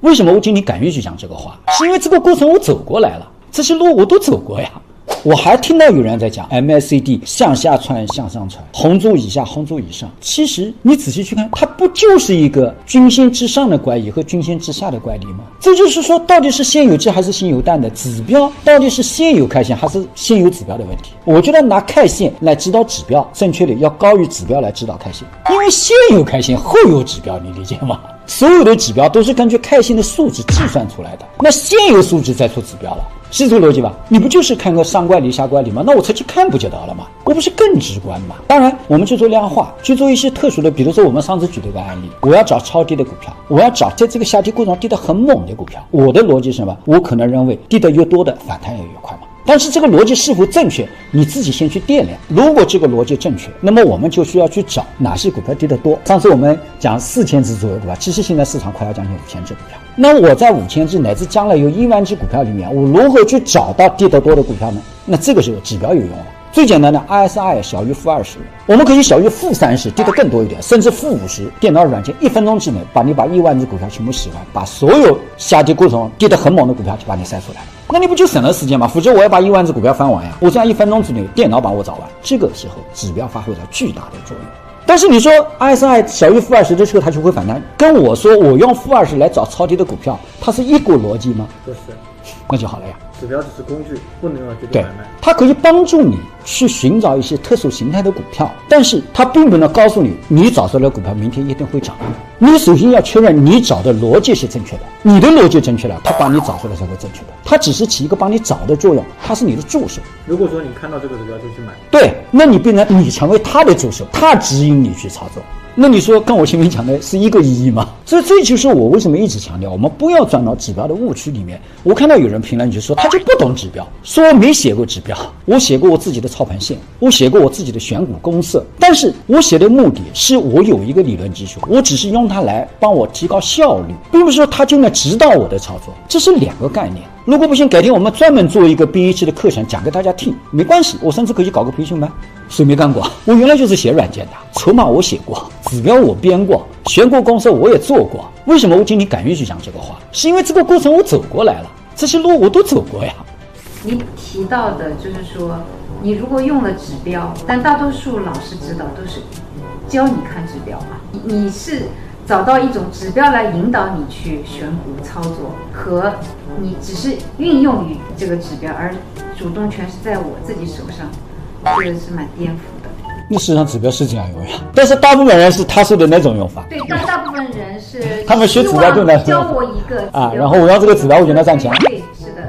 为什么我今天敢于去讲这个话？是因为这个过程我走过来了，这些路我都走过呀。我还听到有人在讲 MACD 向下穿向上穿，红柱以下红柱以上。其实你仔细去看，它不就是一个均线之上的乖离和均线之下的乖离吗？这就是说，到底是先有鸡还是先有蛋的指标，到底是先有 K 线还是先有指标的问题。我觉得拿 K 线来指导指标，正确的要高于指标来指导 K 线，因为先有 K 线后有指标，你理解吗？所有的指标都是根据 K 线的数值计算出来的，那先有数值再出指标了。是这个逻辑吧？你不就是看个上乖离下乖离吗？那我才去看不就得了吗？我不是更直观吗？当然我们去做量化，去做一些特殊的，比如说我们上次举的一个案例，我要找超跌的股票，我要找在这个下跌过程中跌得很猛的股票，我的逻辑是什么？我可能认为跌得越多的反弹也越快嘛。但是这个逻辑是否正确，你自己先去掂量。如果这个逻辑正确，那么我们就需要去找哪些股票跌得多。上次我们讲4000只左右股票，其实现在市场快要将近5000只股票。那我在5000只乃至将来有1万只股票里面，我如何去找到跌得多的股票呢？那这个时候指标有用了。最简单的 RSI 小于-20，我们可以小于-30，跌得更多一点，甚至-50。电脑软件1分钟之内把1万只股票全部洗完，把所有下跌过程中跌得很猛的股票就把你筛出来了。那你不就省了时间吗？否则我要把1万只股票翻完呀，我这样1分钟之内电脑把我找完。这个时候指标发挥了巨大的作用。但是你说 RSI 小于-20的时候它就会反弹，跟我说我用-20来找超跌的股票，它是一股逻辑吗？不是，那就好了呀。指标只是工具，不能用来决定对买卖。它可以帮助你去寻找一些特殊形态的股票，但是它并不能告诉你，你找出来的股票明天一定会涨。你首先要确认你找的逻辑是正确的，你的逻辑正确了，它帮你找出来才会正确的。它只是起一个帮你找的作用，它是你的助手。如果说你看到这个指标就去买，对，那你变成你成为他的助手，他指引你去操作。那你说跟我前面讲的是一个意义吗？所以这就是我为什么一直强调，我们不要钻到指标的误区里面。我看到有人评论就说他就不懂指标，说我没写过指标，我写过我自己的操盘线，我写过我自己的选股公式，但是我写的目的是我有一个理论基础，我只是用它来帮我提高效率，并不是说它就能指导我的操作，这是两个概念。如果不行，改天我们专门做一个BA7的课程讲给大家听，没关系，我甚至可以搞个培训班。谁没干过？我原来就是写软件的，筹码我写过，指标我编过，选股公式我也做过。为什么我今天敢于去讲这个话？是因为这个过程我走过来了，这些路我都走过呀。你提到的就是说，你如果用了指标，但大多数老师指导都是教你看指标嘛，你是找到一种指标来引导你去选股操作，和你只是运用于这个指标，而主动权是在我自己手上，这个是蛮颠覆的。那事实上指标是这样用呀，但是大部分人是他说的那种用法。对，但大部分人是他们学指标就能教我一个啊，然后我用这个指标我就能赚钱。对，是的。